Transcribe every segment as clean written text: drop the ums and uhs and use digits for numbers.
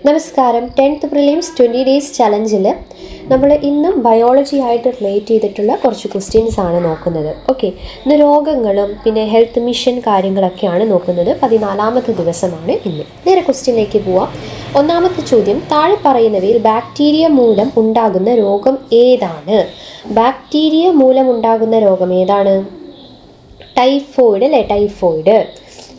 നമസ്കാരം. 10th prelims 20 days ചലഞ്ചിൽ നമ്മൾ ഇന്നും ബയോളജി ആയിട്ട് റിലേറ്റ് ചെയ്തിട്ടുള്ള കുറച്ച് ക്വസ്റ്റ്യൻസ് ആണ് നോക്കുന്നത്. ഓക്കെ, ഇന്ന് രോഗങ്ങളും പിന്നെ ഹെൽത്ത് മിഷൻ കാര്യങ്ങളൊക്കെയാണ് നോക്കുന്നത്. 14ാമത്തെ ദിവസമാണ് ഇന്ന്. നേരെ ക്വസ്റ്റ്യനിലേക്ക് പോവാം. ഒന്നാമത്തെ ചോദ്യം, താഴെ പറയുന്നവയിൽ ബാക്ടീരിയ മൂലം ഉണ്ടാകുന്ന രോഗം ഏതാണ്? ബാക്ടീരിയ മൂലം ഉണ്ടാകുന്ന രോഗം ഏതാണ്? ടൈഫോയിഡ് അല്ലേ? ടൈഫോയിഡ്,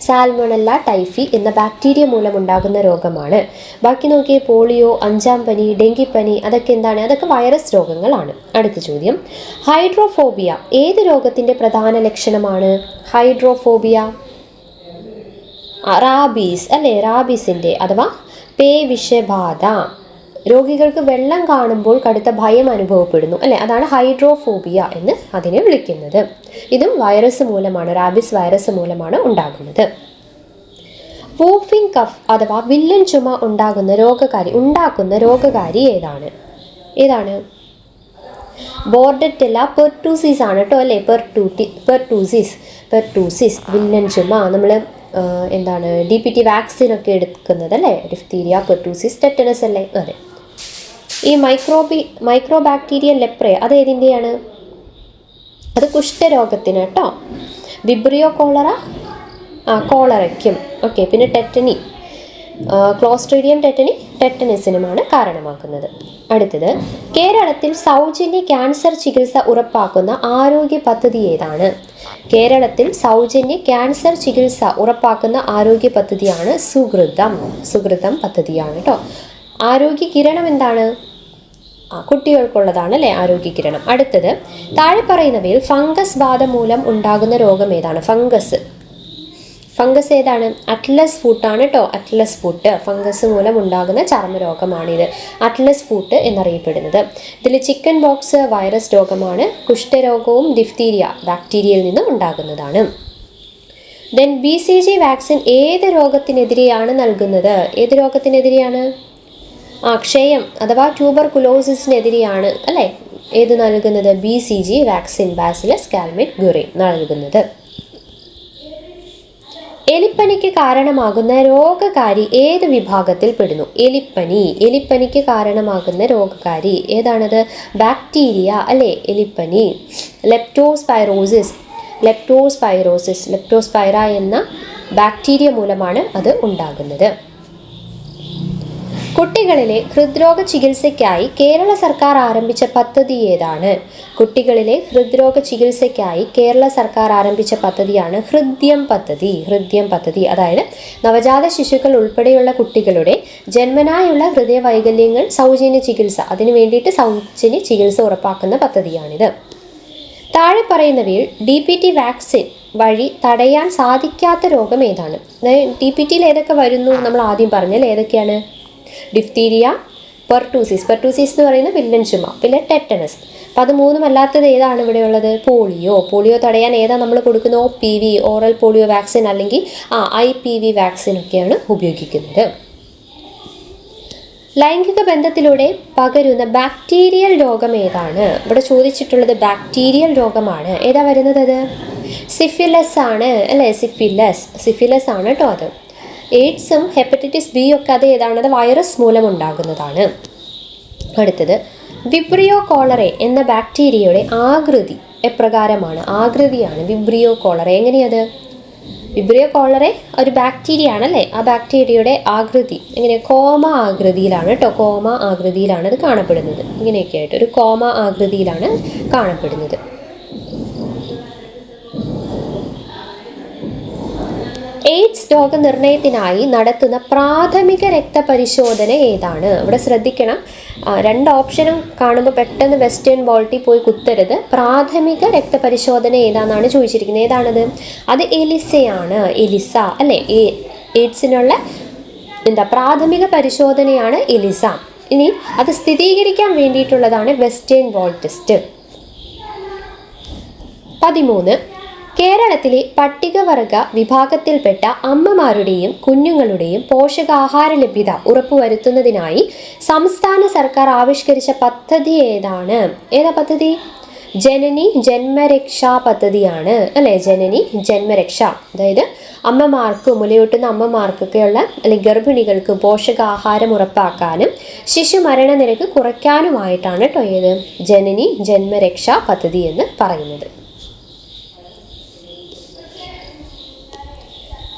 സാൽമണല്ല ടൈഫി എന്ന ബാക്ടീരിയ മൂലമുണ്ടാകുന്ന രോഗമാണ്. ബാക്കി നോക്കിയേ, പോളിയോ, അഞ്ചാം പനി, ഡെങ്കിപ്പനി, അതൊക്കെ എന്താണ്? അതൊക്കെ വൈറസ് രോഗങ്ങളാണ്. അടുത്ത ചോദ്യം, ഹൈഡ്രോഫോബിയ ഏത് രോഗത്തിൻ്റെ പ്രധാന ലക്ഷണമാണ്? ഹൈഡ്രോഫോബിയ റാബീസ് അല്ലേ? റാബീസിൻ്റെ അഥവാ പേവിഷബാധ. രോഗികൾക്ക് വെള്ളം കാണുമ്പോൾ കടുത്ത ഭയം അനുഭവപ്പെടുന്നു അല്ലേ? അതാണ് ഹൈഡ്രോഫോബിയ എന്ന് അതിനെ വിളിക്കുന്നത്. ഇതും വൈറസ് മൂലമാണ്, റാബിസ് വൈറസ് മൂലമാണ് ഉണ്ടാകുന്നത്. വൂഫിംഗ് കഫ് അഥവാ വില്ലൻ ചുമ ഉണ്ടാക്കുന്ന രോഗകാരി ഏതാണ്? ബോർഡറ്റെല്ല പെർട്ടൂസിസ് ആണ് കേട്ടോ അല്ലേ? പെർട്ടൂസിസ് വില്ലൻ ചുമ. നമ്മൾ എന്താണ് DPT വാക്സിൻ ഒക്കെ എടുക്കുന്നത് അല്ലേ? ഡിഫ്തീരിയ, പെർട്ടൂസിസ്, ടെറ്റനസ് അല്ലേ? അതെ. ഈ മൈക്രോബാക്ടീരിയൽ ലെപ്രെ അത് ഏതിൻ്റെയാണ്? അത് കുഷ്ഠരോഗത്തിന് കേട്ടോ. വിബ്രിയോ കോളറ കോളറയ്ക്കും. ഓക്കെ, പിന്നെ ടെറ്റനി, ക്ലോസ്ട്രീഡിയം ടെറ്റനസിനുമാണ് കാരണമാക്കുന്നത്. അടുത്തത്, കേരളത്തിൽ സൗജന്യ ക്യാൻസർ ചികിത്സ ഉറപ്പാക്കുന്ന ആരോഗ്യ പദ്ധതി ഏതാണ്? കേരളത്തിൽ സൗജന്യ ക്യാൻസർ ചികിത്സ ഉറപ്പാക്കുന്ന ആരോഗ്യ പദ്ധതിയാണ് സുകൃതം പദ്ധതിയാണ് കേട്ടോ. ആരോഗ്യ കിരണം എന്താണ്? കുട്ടികൾക്കുള്ളതാണ് അല്ലേ? ആരോഗ്യ കിരണം. അടുത്തത്, താഴെ പറയുന്നവയിൽ ഫംഗസ് ബാധ മൂലം ഉണ്ടാകുന്ന രോഗം ഏതാണ്? ഫംഗസ് ഏതാണ്? അറ്റ്ലസ് ഫൂട്ടാണ് കേട്ടോ. അറ്റ്ലസ് ഫൂട്ട് ഫംഗസ് മൂലം ഉണ്ടാകുന്ന ചർമ്മരോഗമാണിത്. അറ്റ്ലസ് ഫൂട്ട് എന്നറിയപ്പെടുന്നത്. ഇതിൽ ചിക്കൻ ബോക്സ് വൈറസ് രോഗമാണ്. കുഷ്ഠരോഗവും ഡിഫ്തീരിയ ബാക്ടീരിയയിൽ നിന്ന് ഉണ്ടാകുന്നതാണ്. ദെൻ BCG വാക്സിൻ ഏത് രോഗത്തിനെതിരെയാണ് നൽകുന്നത്? ഏത് രോഗത്തിനെതിരെയാണ്? ക്ഷയം അഥവാ ട്യൂബർകുലോസിസിനെതിരെയാണ് അല്ലേ ഏത് നൽകുന്നത്? BCG വാക്സിൻ, ബാസിലസ് കാൽമേറ്റ് ഗുറി നൽകുന്നത്. എലിപ്പനിക്ക് കാരണമാകുന്ന രോഗകാരി ഏത് വിഭാഗത്തിൽ പെടുന്നു? എലിപ്പനിക്ക് കാരണമാകുന്ന രോഗകാരി ഏതാണത്? ബാക്ടീരിയ അല്ലേ? എലിപ്പനി. ലെപ്റ്റോസ്പൈറ എന്ന ബാക്ടീരിയ മൂലമാണ് അത് ഉണ്ടാകുന്നത്. കുട്ടികളിലെ ഹൃദ്രോഗ ചികിത്സയ്ക്കായി കേരള സർക്കാർ ആരംഭിച്ച പദ്ധതി ഏതാണ്? കുട്ടികളിലെ ഹൃദ്രോഗ ചികിത്സയ്ക്കായി കേരള സർക്കാർ ആരംഭിച്ച പദ്ധതിയാണ് ഹൃദ്യം പദ്ധതി. അതായത് നവജാത ശിശുക്കൾ ഉൾപ്പെടെയുള്ള കുട്ടികളുടെ ജന്മനായുള്ള ഹൃദയ വൈകല്യങ്ങൾ സൗജന്യ ചികിത്സ, അതിനു വേണ്ടിയിട്ട് സൗജന്യ ചികിത്സ ഉറപ്പാക്കുന്ന പദ്ധതിയാണിത്. താഴെ പറയുന്നവയിൽ DPT വാക്സിൻ വഴി തടയാൻ സാധിക്കാത്ത രോഗം ഏതാണ്? DPTയിൽ ഏതൊക്കെ വരുന്നു നമ്മൾ ആദ്യം പറഞ്ഞാൽ ഏതൊക്കെയാണ്? ഡിഫ്തീരിയ, പെർട്ടൂസിസ് എന്ന് പറയുന്ന വില്ലൻ ചുമ, പിന്നെ ടെറ്റനസ്. അപ്പം അത് മൂന്നുമല്ലാത്തത് ഏതാണ് ഇവിടെ ഉള്ളത്? പോളിയോ തടയാൻ ഏതാ നമ്മൾ കൊടുക്കുന്നത്? OPV, ഓറൽ പോളിയോ വാക്സിൻ, അല്ലെങ്കിൽ IPV വാക്സിൻ ഒക്കെയാണ് ഉപയോഗിക്കുന്നത്. ലൈംഗിക ബന്ധത്തിലൂടെ പകരുന്ന ബാക്ടീരിയൽ രോഗം ഏതാണ്? ഇവിടെ ചോദിച്ചിട്ടുള്ളത് ബാക്ടീരിയൽ രോഗമാണ്. ഏതാ വരുന്നത്? അത് സിഫിലസ് ആണ് അല്ലേ? സിഫിലസ് ആണ് കേട്ടോ. അത് എയ്ഡ്സും ഹെപ്പറ്റൈറ്റിസ് B ഒക്കെ അത് ഏതാണ്? അത് വൈറസ് മൂലം ഉണ്ടാകുന്നതാണ്. അടുത്തത്, വിബ്രിയോ കോളറെ എന്ന ബാക്ടീരിയയുടെ ആകൃതി എപ്രകാരമാണ്? ആകൃതിയാണ് വിബ്രിയോ കോളറെ. എങ്ങനെയത്? വിബ്രിയോ കോളറെ ഒരു ബാക്ടീരിയ ആണല്ലേ? ആ ബാക്ടീരിയയുടെ ആകൃതി എങ്ങനെ? കോമ ആകൃതിയിലാണ് കേട്ടോ. കോമ ആകൃതിയിലാണ് അത് കാണപ്പെടുന്നത്. ഇങ്ങനെയൊക്കെ ആയിട്ട് ഒരു കോമ ആകൃതിയിലാണ് കാണപ്പെടുന്നത്. എയ്ഡ്സ് രോഗനിർണയത്തിനായി നടത്തുന്ന പ്രാഥമിക രക്തപരിശോധന ഏതാണ്? ഇവിടെ ശ്രദ്ധിക്കണം, 2 ഓപ്ഷനും കാണുമ്പോൾ പെട്ടെന്ന് വെസ്റ്റേൺ ബോൾട്ടിൽ പോയി കുത്തരുത്. പ്രാഥമിക രക്തപരിശോധന ഏതാണെന്നാണ് ചോദിച്ചിരിക്കുന്നത്. ഏതാണത്? അത് എലിസയാണ്. എലിസ അല്ലേ? എയ്ഡ്സിനുള്ള പ്രാഥമിക പരിശോധനയാണ് എലിസ. ഇനി അത് സ്ഥിരീകരിക്കാൻ വേണ്ടിയിട്ടുള്ളതാണ് വെസ്റ്റേൺ ബോൾട്ട് ടെസ്റ്റ്. 13, കേരളത്തിലെ പട്ടികവർഗ വിഭാഗത്തിൽപ്പെട്ട അമ്മമാരുടെയും കുഞ്ഞുങ്ങളുടെയും പോഷകാഹാര ലഭ്യത ഉറപ്പുവരുത്തുന്നതിനായി സംസ്ഥാന സർക്കാർ ആവിഷ്കരിച്ച പദ്ധതി ഏതാണ്? ഏതാ പദ്ധതി? ജനനി ജന്മരക്ഷാ പദ്ധതിയാണ് അല്ലേ? ജനനി ജന്മരക്ഷ, അതായത് അമ്മമാർക്ക്, മുലയൂട്ടുന്ന അമ്മമാർക്കൊക്കെയുള്ള അല്ലെങ്കിൽ ഗർഭിണികൾക്ക് പോഷകാഹാരം ഉറപ്പാക്കാനും ശിശു മരണനിരക്ക് കുറയ്ക്കാനുമായിട്ടാണ് കേട്ടോ ഏത് ജനനി ജന്മരക്ഷാ പദ്ധതി എന്ന് പറയുന്നത്.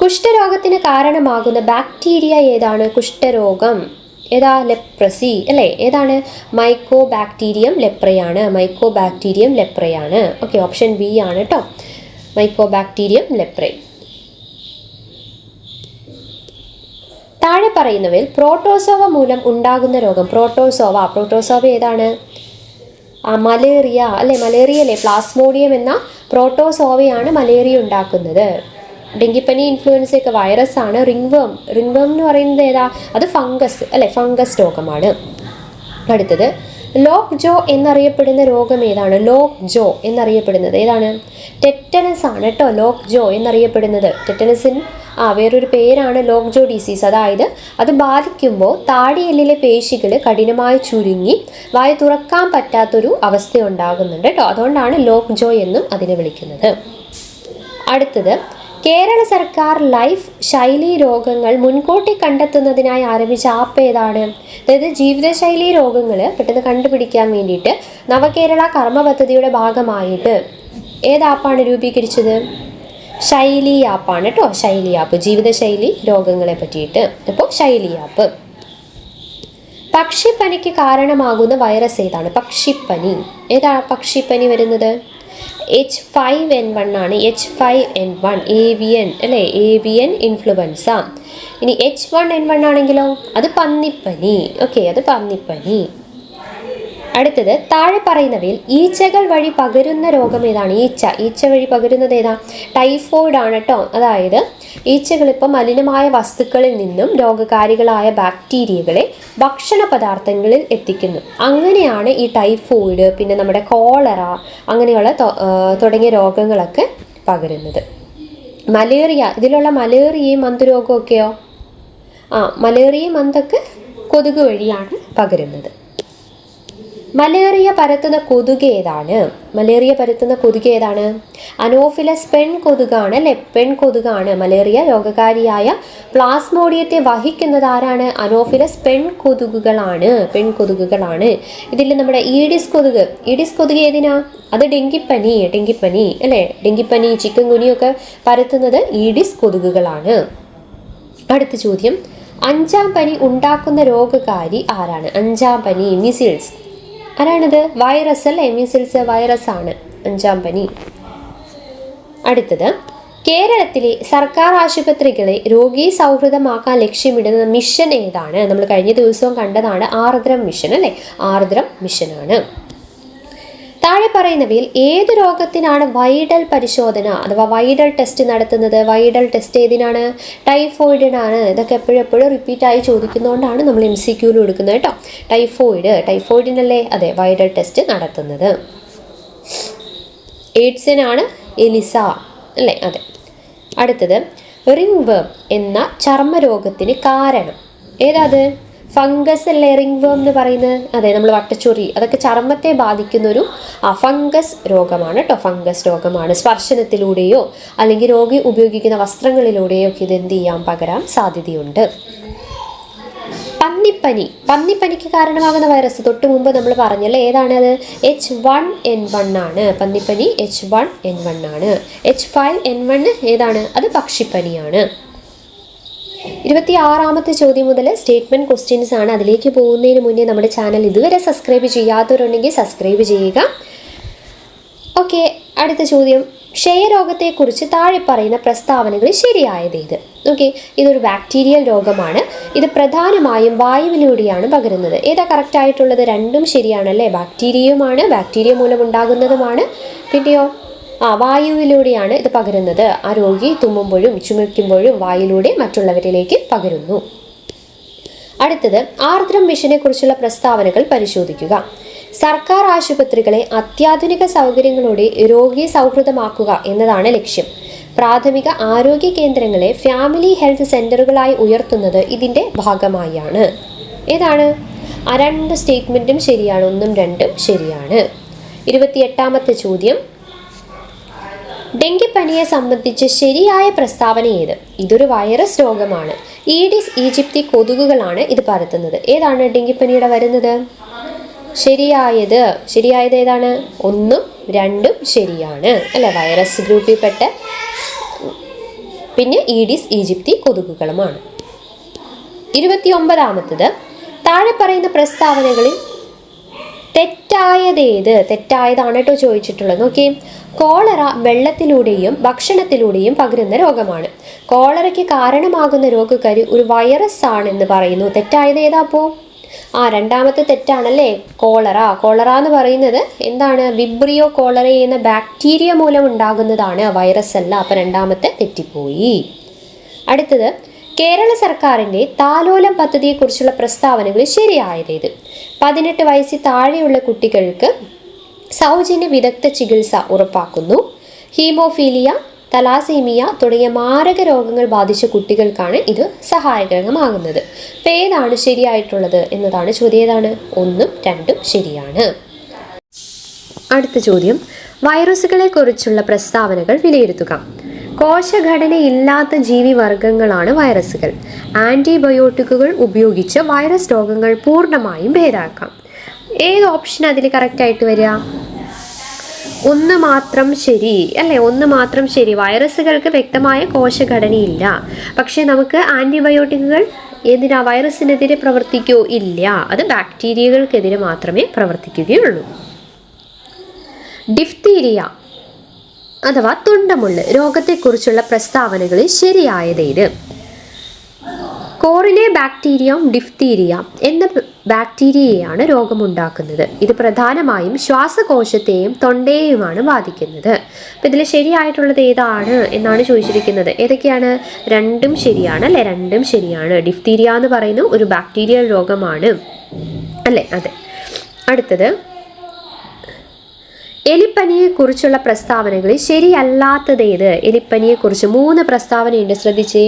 കുഷ്ഠരോഗത്തിന് കാരണമാകുന്ന ബാക്ടീരിയ ഏതാണ്? കുഷ്ഠരോഗം ഏതാ? ലെപ്രസി അല്ലേ? ഏതാണ്? മൈക്കോ ബാക്ടീരിയം ലെപ്രയാണ്. മൈക്കോ ബാക്ടീരിയം ലെപ്രയാണ്. ഓക്കെ, ഓപ്ഷൻ ബി ആണ് കേട്ടോ, മൈക്കോ ബാക്ടീരിയം ലെപ്രേ. താഴെ പറയുന്നവയിൽ പ്രോട്ടോസോവ മൂലം ഉണ്ടാകുന്ന രോഗം. പ്രോട്ടോസോവ ഏതാണ്? മലേറിയ അല്ലേ? മലേറിയ അല്ലേ? പ്ലാസ്മോഡിയം എന്ന പ്രോട്ടോസോവയാണ് മലേറിയ ഉണ്ടാക്കുന്നത്. ഡെങ്കിപ്പനി, ഇൻഫ്ലുവൻസ ഒക്കെ വൈറസ് ആണ്. റിംഗ്വേം എന്ന് പറയുന്നത് ഏതാ? അത് ഫംഗസ് അല്ലേ? ഫംഗസ് രോഗമാണ്. അടുത്തത് ലോക്ക് ജോ എന്നറിയപ്പെടുന്ന രോഗം ഏതാണ്? ലോക്ക് ജോ എന്നറിയപ്പെടുന്നത് ഏതാണ്? ടെറ്റനസ് ആണ് കേട്ടോ, ലോക്ക് ജോ എന്നറിയപ്പെടുന്നത്. ടെറ്റനസിന് വേറൊരു പേരാണ് ലോക്ക് ജോ ഡിസീസ്. അതായത് അത് ബാധിക്കുമ്പോൾ താടിയെല്ലിലെ പേശികൾ കഠിനമായി ചുരുങ്ങി വായ തുറക്കാൻ പറ്റാത്തൊരു അവസ്ഥ ഉണ്ടാകുന്നുണ്ട് കേട്ടോ. അതുകൊണ്ടാണ് ലോക്ക് ജോ എന്നും അതിനെ വിളിക്കുന്നത്. അടുത്തത് കേരള സർക്കാർ ലൈഫ് ശൈലി രോഗങ്ങൾ മുൻകൂട്ടി കണ്ടെത്തുന്നതിനായി ആരംഭിച്ച ആപ്പ് ഏതാണ്? അതായത് ജീവിതശൈലി രോഗങ്ങൾ പെട്ടെന്ന് കണ്ടുപിടിക്കാൻ വേണ്ടിയിട്ട് നവകേരള കർമ്മ പദ്ധതിയുടെ ഭാഗമായിട്ട് ഏത് ആപ്പാണ് രൂപീകരിച്ചത്? ശൈലി ആപ്പാണ് കേട്ടോ, ശൈലി ആപ്പ്. ജീവിതശൈലി രോഗങ്ങളെ പറ്റിയിട്ട്. അപ്പോൾ ശൈലി ആപ്പ്. പക്ഷിപ്പനിക്ക് കാരണമാകുന്ന വൈറസ് ഏതാണ്? പക്ഷിപ്പനി ഏതാ? പക്ഷിപ്പനി വരുന്നത് H5N1 ആണ്. H5N1 ഏവിയൻ അല്ലേ? Avian influenza. ഇനി H1N1 ആണെങ്കിലോ അത് പന്നിപ്പനി. ഓക്കെ, അത് പന്നിപ്പനി. അടുത്തത് താഴെ പറയുന്നവയിൽ ഈച്ചകൾ വഴി പകരുന്ന രോഗം ഏതാണ്? ഈച്ച വഴി പകരുന്നത് ഏതാ? ടൈഫോയിഡ് ആണ് കേട്ടോ. അതായത് ഈച്ചകൾ ഇപ്പം മലിനമായ വസ്തുക്കളിൽ നിന്നും രോഗകാരികളായ ബാക്ടീരിയകളെ ഭക്ഷണ പദാർത്ഥങ്ങളിൽ എത്തിക്കുന്നു. അങ്ങനെയാണ് ഈ ടൈഫോയിഡ്, പിന്നെ നമ്മുടെ കോളറ അങ്ങനെയുള്ള തുടങ്ങിയ രോഗങ്ങളൊക്കെ പകരുന്നത്. മലേറിയ, ഇതിലുള്ള മലേറിയയും മന്തുരോഗമൊക്കെയോ? മലേറിയയും മന്തൊക്കെ കൊതുക് വഴിയാണ് പകരുന്നത്. മലേറിയ പരത്തുന്ന കൊതുക് ഏതാണ്? മലേറിയ പരത്തുന്ന കൊതുക് ഏതാണ്? അനോഫിലസ് പെൺകൊതുകാണ് അല്ലേ? പെൺകൊതുകാണ്. മലേറിയ രോഗകാരിയായ പ്ലാസ്മോഡിയത്തെ വഹിക്കുന്നത് ആരാണ്? അനോഫിലസ് പെൺകൊതുകുകളാണ്. ഇതിൽ നമ്മുടെ ഈഡിസ് കൊതുക് ഏതിനാ? അത് ഡെങ്കിപ്പനി അല്ലേ? ഡെങ്കിപ്പനി, ചിക്കൻ ഗുനിയൊക്കെ പരത്തുന്നത് ഈഡിസ് കൊതുകുകളാണ്. അടുത്ത ചോദ്യം, അഞ്ചാം പനി ഉണ്ടാക്കുന്ന രോഗകാരി ആരാണ്? അഞ്ചാം പനി, മീസിൽസ്. ആരാണിത്? വൈറസ് അല്ലേ? മീസിൽസ് വൈറസ് ആണ് അഞ്ചാം പനി. അടുത്തത് കേരളത്തിലെ സർക്കാർ ആശുപത്രികളെ രോഗീ സൗഹൃദമാക്കാൻ ലക്ഷ്യമിടുന്ന മിഷൻ ഏതാണ്? നമ്മൾ കഴിഞ്ഞ ദിവസവും കണ്ടതാണ് ആർദ്രം മിഷൻ അല്ലേ? ആർദ്രം മിഷനാണ്. താഴെ പറയുന്നവയിൽ ഏത് രോഗത്തിനാണ് വൈഡൽ പരിശോധന അഥവാ വൈഡൽ ടെസ്റ്റ് നടത്തുന്നത്? വൈഡൽ ടെസ്റ്റ് ഏതിനാണ്? ടൈഫോയിഡിനാണ്. ഇതൊക്കെ എപ്പോഴും റിപ്പീറ്റായി ചോദിക്കുന്നതുകൊണ്ടാണ് നമ്മൾ MCQയിൽ കൊടുക്കുന്നത് കേട്ടോ. ടൈഫോയിഡിനല്ലേ അതെ വൈഡൽ ടെസ്റ്റ് നടത്തുന്നത്. എയ്ഡ്സിനാണ് എലിസ അല്ലേ? അതെ. അടുത്തത് റിംഗ്വേം എന്ന ചർമ്മരോഗത്തിന് കാരണം ഏതാത്? ഫംഗസ് അല്ലേ റിംഗ്വേം എന്ന് പറയുന്നത്? അതെ, നമ്മൾ വട്ടച്ചൊറി അതൊക്കെ ചർമ്മത്തെ ബാധിക്കുന്നൊരു ഫംഗസ് രോഗമാണ് കേട്ടോ. ഫംഗസ് രോഗമാണ്. സ്പർശനത്തിലൂടെയോ അല്ലെങ്കിൽ രോഗി ഉപയോഗിക്കുന്ന വസ്ത്രങ്ങളിലൂടെയോ ഒക്കെ ഇത് എന്ത് ചെയ്യാൻ പകരാൻ സാധ്യതയുണ്ട്. പന്നിപ്പനിക്ക് കാരണമാകുന്ന വൈറസ് തൊട്ട് മുമ്പ് നമ്മൾ പറഞ്ഞല്ലേ, ഏതാണത്? H1N1 ആണ്. പന്നിപ്പനി H1N1 ആണ്. H5N1 ഏതാണ്? അത് പക്ഷിപ്പനിയാണ്. 26ാമത്തെ ചോദ്യം മുതൽ സ്റ്റേറ്റ്മെൻറ്റ് ക്വസ്റ്റ്യൻസ് ആണ്. അതിലേക്ക് പോകുന്നതിന് മുന്നേ നമ്മുടെ ചാനൽ ഇതുവരെ സബ്സ്ക്രൈബ് ചെയ്യാത്തവരുണ്ടെങ്കിൽ സബ്സ്ക്രൈബ് ചെയ്യുക. ഓക്കെ, അടുത്ത ചോദ്യം, ക്ഷയരോഗത്തെക്കുറിച്ച് താഴെ പറയുന്ന പ്രസ്താവനകൾ ശരിയായതേത്? ഓക്കെ, ഇതൊരു ബാക്ടീരിയൽ രോഗമാണ്. ഇത് പ്രധാനമായും വായുവിലൂടെയാണ് പകരുന്നത്. ഏതാ കറക്റ്റ് ആയിട്ടുള്ളത്? രണ്ടും ശരിയാണല്ലേ? ബാക്ടീരിയയുമാണ്, ബാക്ടീരിയ മൂലം ഉണ്ടാകുന്നതുമാണ്. പിന്നെയോ വായുവിലൂടെയാണ് ഇത് പകരുന്നത്. ആ രോഗി തുമ്മുമ്പോഴും ചുമയ്ക്കുമ്പോഴും വായിലൂടെ മറ്റുള്ളവരിലേക്ക് പകരുന്നു. അടുത്തത് ആർദ്രം മിഷനെ കുറിച്ചുള്ള പ്രസ്താവനകൾ പരിശോധിക്കുക. സർക്കാർ ആശുപത്രികളെ അത്യാധുനിക സൗകര്യങ്ങളോടെ രോഗി സൗഹൃദമാക്കുക എന്നതാണ് ലക്ഷ്യം. പ്രാഥമിക ആരോഗ്യ കേന്ദ്രങ്ങളെ ഫാമിലി ഹെൽത്ത് സെൻ്ററുകളായി ഉയർത്തുന്നത് ഇതിൻ്റെ ഭാഗമായാണ്. ഏതാണ്? രണ്ട് സ്റ്റേറ്റ്മെൻറ്റും ശരിയാണ്, 1ഉം 2ഉം ശരിയാണ്. 28ാമത്തെ ചോദ്യം, ഡെങ്കിപ്പനിയെ സംബന്ധിച്ച് ശരിയായ പ്രസ്താവന ഏത്? ഇതൊരു വൈറസ് രോഗമാണ്. ഈഡിസ് ഈജിപ്തി കൊതുകുകളാണ് ഇത് പരത്തുന്നത്. ഏതാണ് ഡെങ്കിപ്പനിയുടെ വരുന്നത്? ശരിയായത് ഏതാണ്? 1, 2 ശരിയാണ് അല്ലെ, വൈറസ് ഗ്രൂപ്പിൽപ്പെട്ട പിന്നെ ഈഡിസ് ഈജിപ്തി കൊതുകുകളുമാണ്. 29ാമത്തത്, താഴെ പറയുന്ന പ്രസ്താവനകളിൽ തെറ്റായതേത്? തെറ്റായതാണ് കേട്ടോ ചോദിച്ചിട്ടുള്ളത്. നോക്കി, കോളറ വെള്ളത്തിലൂടെയും ഭക്ഷണത്തിലൂടെയും പകരുന്ന രോഗമാണ്. കോളറയ്ക്ക് കാരണമാകുന്ന രോഗക്കാരി ഒരു വൈറസ് ആണെന്ന് പറയുന്നു. തെറ്റായത് ഏതാ അപ്പോൾ? രണ്ടാമത്തെ തെറ്റാണല്ലേ, കോളറ എന്ന് പറയുന്നത് എന്താണ്? വിബ്രിയോ കോളറ എന്ന ബാക്ടീരിയ മൂലം ഉണ്ടാകുന്നതാണ്, വൈറസ് അല്ല. അപ്പം രണ്ടാമത്തെ തെറ്റിപ്പോയി. അടുത്തത്, കേരള സർക്കാരിൻ്റെ താലോലം പദ്ധതിയെക്കുറിച്ചുള്ള പ്രസ്താവനകൾ ശരിയായതേത്? 18 വയസ്സിൽ താഴെയുള്ള കുട്ടികൾക്ക് സൗജന്യ വിദഗ്ധ ചികിത്സ ഉറപ്പാക്കുന്നു. ഹീമോഫീലിയ, തലാസീമിയ തുടങ്ങിയ മാരക രോഗങ്ങൾ ബാധിച്ച കുട്ടികൾക്കാണ് ഇത് സഹായകരമാകുന്നത്. അപ്പം ഏതാണ് ശരിയായിട്ടുള്ളത് എന്നതാണ് ചോദ്യം. ഏതാണ്? 1, 2 ശരിയാണ്. അടുത്ത ചോദ്യം, വൈറസുകളെ കുറിച്ചുള്ള പ്രസ്താവനകൾ വിലയിരുത്തുക. കോശഘടനയില്ലാത്ത ജീവിവർഗങ്ങളാണ് വൈറസുകൾ. ആൻറ്റിബയോട്ടിക്കുകൾ ഉപയോഗിച്ച് വൈറസ് രോഗങ്ങൾ പൂർണ്ണമായും ഭേദമാക്കാം. ഏത് ഓപ്ഷൻ അതിൽ കറക്റ്റായിട്ട് വരിക? 1 മാത്രം ശരി അല്ലേ, 1 മാത്രം ശരി. വൈറസുകൾക്ക് വ്യക്തമായ കോശഘടനയില്ല, പക്ഷേ നമുക്ക് ആൻറ്റിബയോട്ടിക്കുകൾ വൈറസിനെതിരെ പ്രവർത്തിക്കോ? ഇല്ല, അത് ബാക്ടീരിയകൾക്കെതിരെ മാത്രമേ പ്രവർത്തിക്കുകയുള്ളൂ. ഡിഫ്തീരിയ അഥവാ തൊണ്ടമുള്ള് രോഗത്തെക്കുറിച്ചുള്ള പ്രസ്താവനകളിൽ ശരിയായതേത്? കോറിനെ ബാക്ടീരിയം ഡിഫ്തീരിയ എന്ന ബാക്ടീരിയയാണ് രോഗമുണ്ടാക്കുന്നത്. ഇത് പ്രധാനമായും ശ്വാസകോശത്തെയും തൊണ്ടയെയുമാണ് ബാധിക്കുന്നത്. അപ്പം ഇതിൽ ശരിയായിട്ടുള്ളത് ഏതാണ് എന്നാണ് ചോദിച്ചിരിക്കുന്നത്. ഏതൊക്കെയാണ്? 2 ശരിയാണ് അല്ലേ, 2 ശരിയാണ്. ഡിഫ്തീരിയ എന്ന് പറയുന്ന ഒരു ബാക്ടീരിയൽ രോഗമാണ് അല്ലേ, അതെ. അടുത്തത്, എലിപ്പനിയെക്കുറിച്ചുള്ള പ്രസ്താവനകളിൽ ശരിയല്ലാത്തതേത്? എലിപ്പനിയെക്കുറിച്ച് 3 പ്രസ്താവനയുണ്ട്, ശ്രദ്ധിച്ചേ.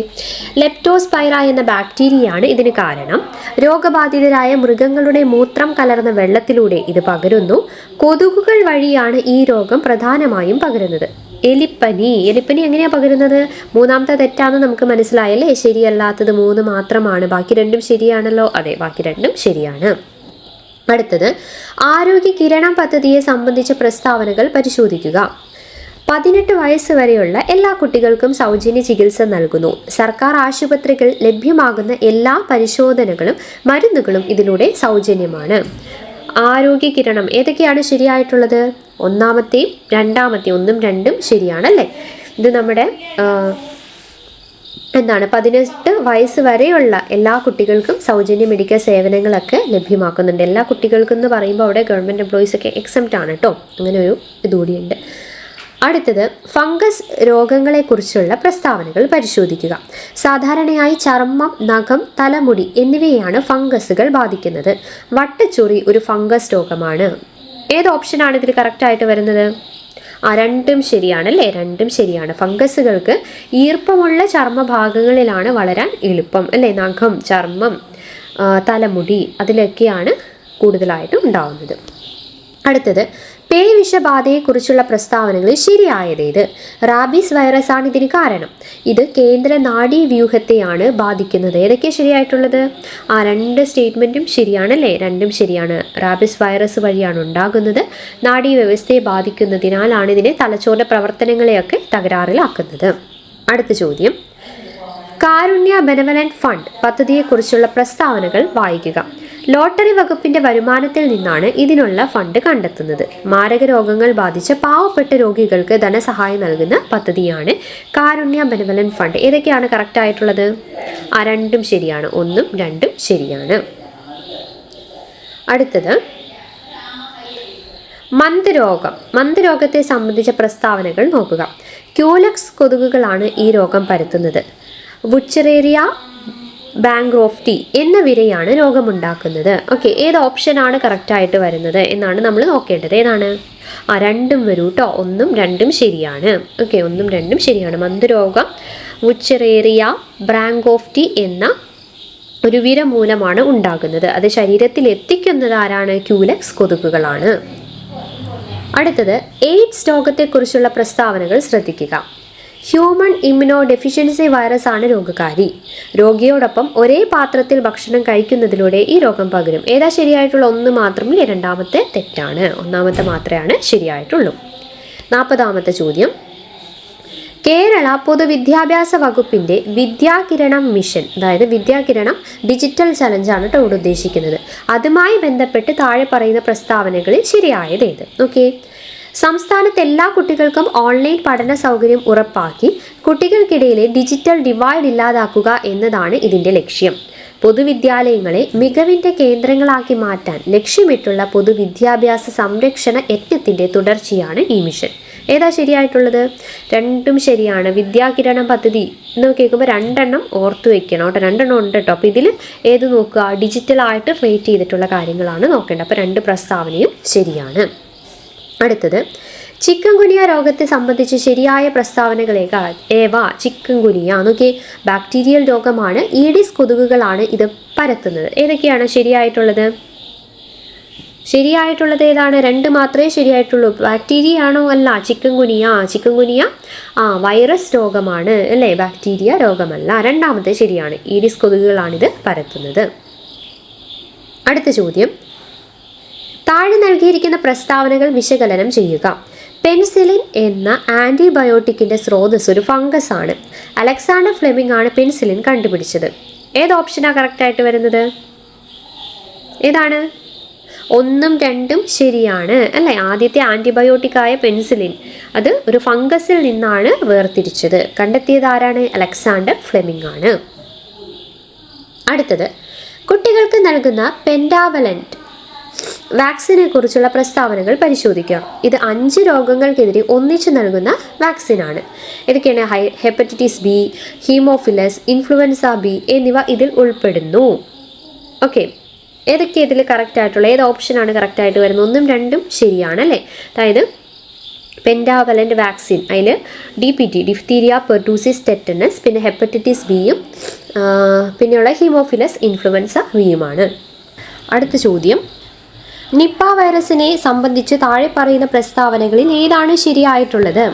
ലെപ്റ്റോസ്പൈറ എന്ന ബാക്ടീരിയയാണ് ഇതിന് കാരണം. രോഗബാധിതരായ മൃഗങ്ങളുടെ മൂത്രം കലർന്ന വെള്ളത്തിലൂടെ ഇത് പകരുന്നു. കൊതുകുകൾ വഴിയാണ് ഈ രോഗം പ്രധാനമായും പകരുന്നത്. എലിപ്പനി എങ്ങനെയാണ് പകരുന്നത്? 3ാമത്തെ തെറ്റാന്ന് നമുക്ക് മനസ്സിലായല്ലേ. ശരിയല്ലാത്തത് 3 മാത്രമാണ്, ബാക്കി 2 ശരിയാണല്ലോ. അതെ, ബാക്കി 2 ശരിയാണ്. അടുത്തത്, ആരോഗ്യ കിരണം പദ്ധതിയെ സംബന്ധിച്ച പ്രസ്താവനകൾ പരിശോധിക്കുക. 18 വയസ്സ് വരെയുള്ള എല്ലാ കുട്ടികൾക്കും സൗജന്യ ചികിത്സ നൽകുന്നു. സർക്കാർ ആശുപത്രികൾ ലഭ്യമാകുന്ന എല്ലാ പരിശോധനകളും മരുന്നുകളും ഇതിലൂടെ സൗജന്യമാണ്. ആരോഗ്യ കിരണം ഏതൊക്കെയാണ് ശരിയായിട്ടുള്ളത്? 1ാമത്തെയും 2ാമത്തെയും 1ഉം 2ഉം ശരിയാണല്ലേ. ഇത് നമ്മുടെ 18 വയസ്സ് വരെയുള്ള എല്ലാ കുട്ടികൾക്കും സൗജന്യ മെഡിക്കൽ സേവനങ്ങളൊക്കെ ലഭ്യമാക്കുന്നുണ്ട്. എല്ലാ കുട്ടികൾക്കും എന്ന് പറയുമ്പോൾ അവിടെ ഗവൺമെൻറ് എംപ്ലോയീസൊക്കെ എക്സംപ്റ്റ് ആണ് കേട്ടോ, അങ്ങനെ ഒരു ഇതുകൂടിയുണ്ട്. അടുത്തത്, ഫംഗസ് രോഗങ്ങളെക്കുറിച്ചുള്ള പ്രസ്താവനകൾ പരിശോധിക്കുക. സാധാരണയായി ചർമ്മം, നഖം, തലമുടി എന്നിവയെയാണ് ഫംഗസുകൾ ബാധിക്കുന്നത്. വട്ടച്ചൊറി ഒരു ഫംഗസ് രോഗമാണ്. ഏത് ഓപ്ഷനാണ് ഇതിൽ കറക്റ്റായിട്ട് വരുന്നത്? 2ഉം ശരിയാണല്ലേ, 2ഉം ശരിയാണ്. ഫംഗസുകൾക്ക് ഈർപ്പമുള്ള ചർമ്മഭാഗങ്ങളിലാണ് വളരാൻ എളുപ്പം അല്ലേ. നഖം, ചർമ്മം, തലമുടി അതിലൊക്കെയാണ് കൂടുതലായിട്ടും ഉണ്ടാവുന്നത്. അടുത്തത്, പേവിഷബാധയെക്കുറിച്ചുള്ള പ്രസ്താവനകളിൽ ശരിയായതേത്? റാബീസ് വൈറസാണ് ഇതിന് കാരണം. ഇത് കേന്ദ്ര നാഡീവ്യൂഹത്തെയാണ് ബാധിക്കുന്നത്. ഏതൊക്കെയാണ് ശരിയായിട്ടുള്ളത്? 2 സ്റ്റേറ്റ്മെൻറ്റും ശരിയാണല്ലേ, 2ഉം ശരിയാണ്. റാബീസ് വൈറസ് വഴിയാണ് ഉണ്ടാകുന്നത്. നാഡീവ്യവസ്ഥയെ ബാധിക്കുന്നതിനാലാണ് ഇതിനെ തലച്ചോറിൻ്റെ പ്രവർത്തനങ്ങളെയൊക്കെ തകരാറിലാക്കുന്നത്. അടുത്ത ചോദ്യം, കാരുണ്യ ബെനവലന്റ് ഫണ്ട് പദ്ധതിയെക്കുറിച്ചുള്ള പ്രസ്താവനകൾ വായിക്കുക. ലോട്ടറി വകുപ്പിന്റെ വരുമാനത്തിൽ നിന്നാണ് ഇതിനുള്ള ഫണ്ട് കണ്ടെത്തുന്നത്. മാരക രോഗങ്ങൾ ബാധിച്ച പാവപ്പെട്ട രോഗികൾക്ക് ധനസഹായം നൽകുന്ന പദ്ധതിയാണ് കാരുണ്യ ബെനവലന്റ് ഫണ്ട്. ഏതൊക്കെയാണ് കറക്റ്റ് ആയിട്ടുള്ളത്? 2ഉം ശരിയാണ്, 1ഉം 2ഉം ശരിയാണ്. അടുത്തത്, മന്ദരോഗത്തെ സംബന്ധിച്ച പ്രസ്താവനകൾ നോക്കുക. ക്യൂലക്സ് കൊതുകുകളാണ് ഈ രോഗം പരത്തുന്നത്. വുച്ചറേറിയ ബാങ്ക്രോഫ്റ്റി എന്ന വിരയാണ് രോഗമുണ്ടാക്കുന്നത്. ഓക്കെ, ഏത് ഓപ്ഷനാണ് കറക്റ്റായിട്ട് വരുന്നത് എന്നാണ് നമ്മൾ നോക്കേണ്ടത്. ഏതാണ്? 2ഉം വരൂ കേട്ടോ, 1ഉം 2ഉം ശരിയാണ്. ഓക്കെ, 1ഉം 2ഉം ശരിയാണ്. മന്ദരോഗം വുച്ചറേറിയ ബാങ്ക്രോഫ്റ്റി എന്ന ഒരു വിര മൂലമാണ് ഉണ്ടാകുന്നത്. അത് ശരീരത്തിൽ എത്തിക്കുന്നത് ആരാണ്? ക്യൂലക്സ് കൊതുകുകളാണ്. അടുത്തത് എയ്ഡ്സ് രോഗത്തെക്കുറിച്ചുള്ള പ്രസ്താവനകൾ ശ്രദ്ധിക്കുക. ഹ്യൂമൺ ഇമ്മ്യൂണോ ഡെഫിഷ്യൻസി വൈറസ് ആണ് രോഗകാരി. രോഗിയോടൊപ്പം ഒരേ പാത്രത്തിൽ ഭക്ഷണം കഴിക്കുന്നതിലൂടെ ഈ രോഗം പകരും. ഏതാ ശരിയായിട്ടുള്ള? ഒന്ന് മാത്രമേ, രണ്ടാമത്തെ തെറ്റാണ്. ഒന്നാമത്തെ മാത്രമാണ് ശരിയായിട്ടുള്ളൂ. 40ാമത്തെ ചോദ്യം. കേരള പൊതുവിദ്യാഭ്യാസ വകുപ്പിൻ്റെ വിദ്യാകിരണം മിഷൻ, അതായത് വിദ്യാകിരണം ഡിജിറ്റൽ ചലഞ്ചാണ് കേട്ടോ ഇവിടെ ഉദ്ദേശിക്കുന്നത്. അതുമായി ബന്ധപ്പെട്ട് താഴെ പറയുന്ന പ്രസ്താവനകളിൽ ശരിയായത് ഏത്? ഓക്കെ. സംസ്ഥാനത്ത് എല്ലാ കുട്ടികൾക്കും ഓൺലൈൻ പഠന സൗകര്യം ഉറപ്പാക്കി കുട്ടികൾക്കിടയിലെ ഡിജിറ്റൽ ഡിവൈഡ് ഇല്ലാതാക്കുക എന്നതാണ് ഇതിൻ്റെ ലക്ഷ്യം. പൊതുവിദ്യാലയങ്ങളെ മികവിൻ്റെ കേന്ദ്രങ്ങളാക്കി മാറ്റാൻ ലക്ഷ്യമിട്ടുള്ള പൊതുവിദ്യാഭ്യാസ സംരക്ഷണ യജ്ഞത്തിൻ്റെ തുടർച്ചയാണ് ഈ മിഷൻ. ഏതാ ശരിയായിട്ടുള്ളത്? രണ്ടും ശരിയാണ്. വിദ്യാകിരണം പദ്ധതി എന്ന് കേൾക്കുമ്പോൾ 2 ഓർത്തു വെക്കണം കേട്ടോ. 2 ഉണ്ട് കേട്ടോ. അപ്പോൾ ഇതിൽ ഏത് നോക്കുക? ഡിജിറ്റലായിട്ട് റേറ്റ് ചെയ്തിട്ടുള്ള കാര്യങ്ങളാണ് നോക്കേണ്ടത്. അപ്പോൾ 2 പ്രസ്താവനയും ശരിയാണ്. അടുത്തത് ചിക്കൻ ഗുനിയ രോഗത്തെ സംബന്ധിച്ച് ശരിയായ പ്രസ്താവനകളേക്കാൾ ചിക്കൻ ഗുനിയ നോക്കി ബാക്ടീരിയൽ രോഗമാണ്. ഈഡിസ് കൊതുകുകളാണ് ഇത് പരത്തുന്നത്. ഏതൊക്കെയാണ് ശരിയായിട്ടുള്ളത്? ശരിയായിട്ടുള്ളത് ഏതാണ്? 2 മാത്രമേ ശരിയായിട്ടുള്ളൂ. ബാക്ടീരിയ ആണോ? അല്ല. ചിക്കൻ ഗുനിയ വൈറസ് രോഗമാണ് അല്ലേ, ബാക്ടീരിയ രോഗമല്ല. രണ്ടാമത്തെ ശരിയാണ്. ഈഡിസ് കൊതുകുകളാണിത് പരത്തുന്നത്. അടുത്ത ചോദ്യം. താഴെ നൽകിയിരിക്കുന്ന പ്രസ്താവനകൾ വിശകലനം ചെയ്യുക. പെൻസിലിൻ എന്ന ആൻറ്റിബയോട്ടിക്കിൻ്റെ സ്രോതസ് ഒരു ഫംഗസ് ആണ്. അലക്സാണ്ടർ ഫ്ലെമിംഗ് ആണ് പെൻസിലിൻ കണ്ടുപിടിച്ചത്. ഏത് ഓപ്ഷനാണ് കറക്റ്റായിട്ട് വരുന്നത്? ഏതാണ്? 1ഉം 2ഉം ശരിയാണ് അല്ലേ. ആദ്യത്തെ ആൻറ്റിബയോട്ടിക്കായ പെൻസിലിൻ അത് ഒരു ഫംഗസിൽ നിന്നാണ് വേർതിരിച്ചത്. കണ്ടെത്തിയത് ആരാണ്? അലക്സാണ്ടർ ഫ്ലെമിംഗ് ആണ്. അടുത്തത് കുട്ടികൾക്ക് നൽകുന്ന പെൻറ്റാവലൻറ്റ് വാക്സിനെ കുറിച്ചുള്ള പ്രസ്താവനകൾ പരിശോധിക്കുക. ഇത് 5 രോഗങ്ങൾക്കെതിരെ ഒന്നിച്ചു നൽകുന്ന വാക്സിനാണ്. ഏതൊക്കെയാണ്? Hepatitis B, Haemophilus, influenza B എന്നിവ ഇതിൽ ഉൾപ്പെടുന്നു. ഓക്കെ. ഏതൊക്കെ ഇതിൽ കറക്റ്റായിട്ടുള്ള ഏത് ഓപ്ഷനാണ് കറക്റ്റായിട്ട് വരുന്നത്? 1ഉം 2ഉം ശരിയാണ് അല്ലേ. അതായത് പെൻറ്റാവലൻറ്റ് വാക്സിൻ, അതിൽ DPT ഡിഫ്തീരിയ, പെർട്ടൂസിസ്, ടെറ്റനസ്, പിന്നെ ഹെപ്പറ്റൈറ്റിസ് ബിയും പിന്നെയുള്ള ഹീമോഫിലസ്, ഇൻഫ്ലുവൻസ ബിയുമാണ്. അടുത്ത ചോദ്യം. നിപ്പ വൈറസിനെ സംബന്ധിച്ച് താഴെ പറയുന്ന പ്രസ്താവനകളിൽ ഏതാണ് ശരിയായിട്ടുള്ളത്?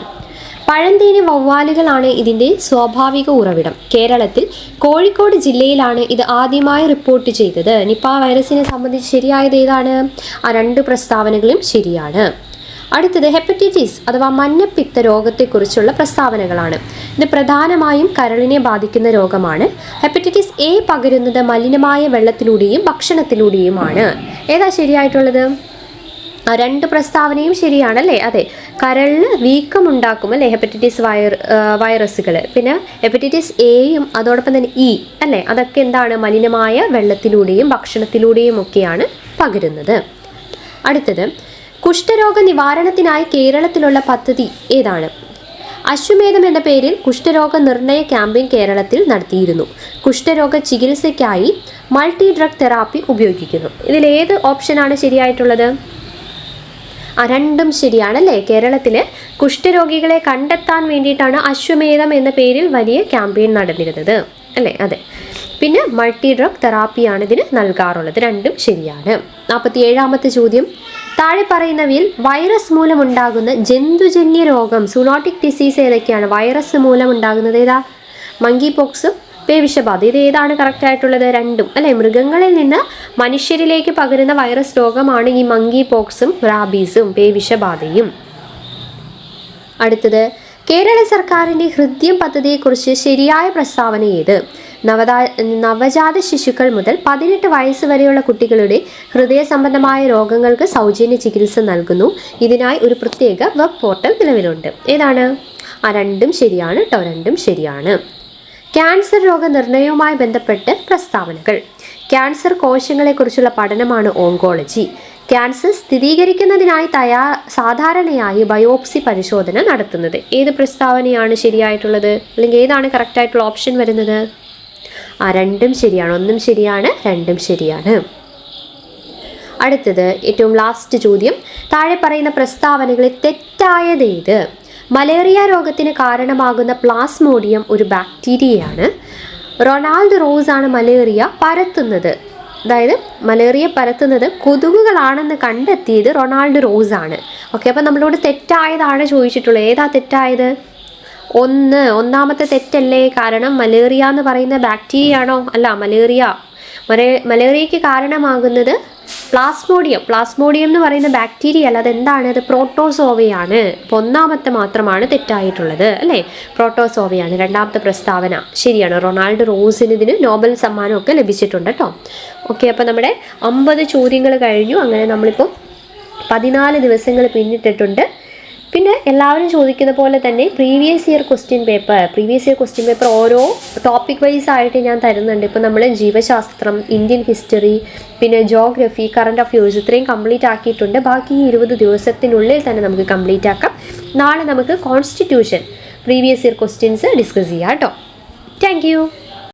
പഴന്തേനി വവ്വാലുകളാണ് ഇതിൻ്റെ സ്വാഭാവിക ഉറവിടം. കേരളത്തിൽ കോഴിക്കോട് ജില്ലയിലാണ് ഇത് ആദ്യമായി റിപ്പോർട്ട് ചെയ്തത്. നിപ്പ വൈറസിനെ സംബന്ധിച്ച് ശരിയായത് ഏതാണ്? 2 പ്രസ്താവനകളും ശരിയാണ്. അടുത്തത് ഹെപ്പറ്റൈറ്റിസ് അഥവാ മഞ്ഞപ്പിത്ത രോഗത്തെക്കുറിച്ചുള്ള പ്രസ്താവനകളാണ്. ഇത് പ്രധാനമായും കരളിനെ ബാധിക്കുന്ന രോഗമാണ്. ഹെപ്പറ്റൈറ്റിസ് എ പകരുന്നത് മലിനമായ വെള്ളത്തിലൂടെയും ഭക്ഷണത്തിലൂടെയുമാണ്. ഏതാ ശരിയായിട്ടുള്ളത്? 2 പ്രസ്താവനയും ശരിയാണല്ലേ. അതെ, കരളിന് വീക്കമുണ്ടാക്കും അല്ലേ ഹെപ്പറ്റൈറ്റിസ് വൈറസുകൾ. പിന്നെ ഹെപ്പറ്റൈറ്റിസ് എയും അതോടൊപ്പം തന്നെ ഇ അല്ലേ, അതൊക്കെ എന്താണ്? മലിനമായ വെള്ളത്തിലൂടെയും ഭക്ഷണത്തിലൂടെയും ഒക്കെയാണ് പകരുന്നത്. അടുത്തത് കുഷ്ഠരോഗ നിവാരണത്തിനായി കേരളത്തിലുള്ള പദ്ധതി ഏതാണ്? അശ്വമേധം എന്ന പേരിൽ കുഷ്ഠരോഗ നിർണയ ക്യാമ്പയിൻ കേരളത്തിൽ നടത്തിയിരുന്നു. കുഷ്ഠരോഗ ചികിത്സയ്ക്കായി മൾട്ടി ഡ്രഗ് തെറാപ്പി ഉപയോഗിക്കുന്നു. ഇതിലേത് ഓപ്ഷനാണ് ശരിയായിട്ടുള്ളത്? 2ഉം ശരിയാണല്ലേ. കേരളത്തിൽ കുഷ്ഠരോഗികളെ കണ്ടെത്താൻ വേണ്ടിയിട്ടാണ് അശ്വമേധം എന്ന പേരിൽ വലിയ ക്യാമ്പയിൻ നടന്നിരുന്നത് അല്ലേ. അതെ. പിന്നെ മൾട്ടി ഡ്രഗ് തെറാപ്പിയാണ് ഇതിന് നൽകാറുള്ളത്. 2ഉം ശരിയാണ്. 47ാമത്തെ ചോദ്യം. താഴെ പറയുന്നവയിൽ വൈറസ് മൂലമുണ്ടാകുന്ന ജന്തുജന്യ രോഗം സൂനോട്ടിക് ഡിസീസ് ഏതൊക്കെയാണ്? വൈറസ് മൂലമുണ്ടാകുന്നത് ഏതാ? മങ്കി പോക്സും പേവിഷബാധ. ഇത് ഏതാണ് കറക്റ്റായിട്ടുള്ളത്? 2ഉം അല്ലേ. മൃഗങ്ങളിൽ നിന്ന് മനുഷ്യരിലേക്ക് പകരുന്ന വൈറസ് രോഗമാണ് ഈ മങ്കി പോക്സും റാബീസും പേവിഷബാധയും. അടുത്തത് കേരള സർക്കാരിൻ്റെ ഹൃദ്യം പദ്ധതിയെക്കുറിച്ച് ശരിയായ പ്രസ്താവന ഏത്? നവജാത ശിശുക്കൾ മുതൽ 18 വയസ്സ് വരെയുള്ള കുട്ടികളുടെ ഹൃദയ സംബന്ധമായ രോഗങ്ങൾക്ക് സൗജന്യ ചികിത്സ നൽകുന്നു. ഇതിനായി ഒരു പ്രത്യേക വെബ് പോർട്ടൽ നിലവിലുണ്ട്. ഏതാണ്? 2ഉം ശരിയാണ് കേട്ടോ. 2ഉം ശരിയാണ്. ക്യാൻസർ രോഗനിർണയവുമായി ബന്ധപ്പെട്ട് പ്രസ്താവനകൾ. ക്യാൻസർ കോശങ്ങളെക്കുറിച്ചുള്ള പഠനമാണ് ഓങ്കോളജി. ക്യാൻസർ സ്ഥിരീകരിക്കുന്നതിനായി സാധാരണയായി ബയോപ്സി പരിശോധന നടത്തുന്നത്. ഏത് പ്രസ്താവനയാണ് ശരിയായിട്ടുള്ളത്? അല്ലെങ്കിൽ ഏതാണ് കറക്റ്റായിട്ടുള്ള ഓപ്ഷൻ വരുന്നത്? 2ഉം ശരിയാണ്. 1ഉം ശരിയാണ്. 2ഉം ശരിയാണ്. അടുത്തത് ഏറ്റവും ലാസ്റ്റ് ചോദ്യം. താഴെ പറയുന്ന പ്രസ്താവനകളിൽ തെറ്റായത് ഏത്? മലേറിയ രോഗത്തിന് കാരണമാകുന്ന പ്ലാസ്മോഡിയം ഒരു ബാക്ടീരിയയാണ്. റൊണാൾഡ് റോസ് ആണ് മലേറിയ പരത്തുന്നത്. അതായത് മലേറിയ പരത്തുന്നത് കൊതുകുകളാണെന്ന് കണ്ടെത്തിയത് റൊണാൾഡ് റോസ് ആണ്. ഓക്കെ, അപ്പോൾ നമ്മളോട് തെറ്റായതാണ് ചോദിച്ചിട്ടുള്ളത്. ഏതാ തെറ്റായത്? ഒന്നാമത്തെ തെറ്റല്ലേ? കാരണം മലേറിയ എന്ന് പറയുന്ന ബാക്ടീരിയ ആണോ? അല്ല, മലേറിയയ്ക്ക് കാരണമാകുന്നത് പ്ലാസ്മോഡിയം എന്ന് പറയുന്ന ബാക്ടീരിയ അല്ല. അതെന്താണ്? അത് പ്രോട്ടോസോവയാണ്. അപ്പോൾ ഒന്നാമത്തെ മാത്രമാണ് തെറ്റായിട്ടുള്ളത് അല്ലേ? പ്രോട്ടോസോവയാണ് രണ്ടാമത്തെ പ്രസ്താവന. ശരിയാണ്. റൊണാൾഡ് റോസിന് ഇതിന് നോബൽ സമ്മാനമൊക്കെ ലഭിച്ചിട്ടുണ്ട് കേട്ടോ. ഓക്കെ, അപ്പോൾ നമ്മുടെ 50 ചോദ്യങ്ങൾ കഴിഞ്ഞു. അങ്ങനെ നമ്മളിപ്പോൾ 14 ദിവസങ്ങൾ പിന്നിട്ടിട്ടുണ്ട്. പിന്നെ എല്ലാവരും ചോദിക്കുന്ന പോലെ തന്നെ പ്രീവിയസ് ഇയർ ക്വസ്റ്റ്യൻ പേപ്പർ ഓരോ ടോപ്പിക് വൈസ് ആയിട്ട് ഞാൻ തരുന്നുണ്ട്. ഇപ്പോൾ നമ്മൾ ജീവശാസ്ത്രം, ഇന്ത്യൻ ഹിസ്റ്ററി, പിന്നെ ജോഗ്രഫി, കറണ്ട് അഫയേഴ്സ് ഇത്രയും കംപ്ലീറ്റ് ആക്കിയിട്ടുണ്ട്. ബാക്കി 20 ദിവസത്തിനുള്ളിൽ തന്നെ നമുക്ക് കംപ്ലീറ്റ് ആക്കാം. നാളെ നമുക്ക് constitution previous year questions discuss ചെയ്യാം കേട്ടോ. Thank you.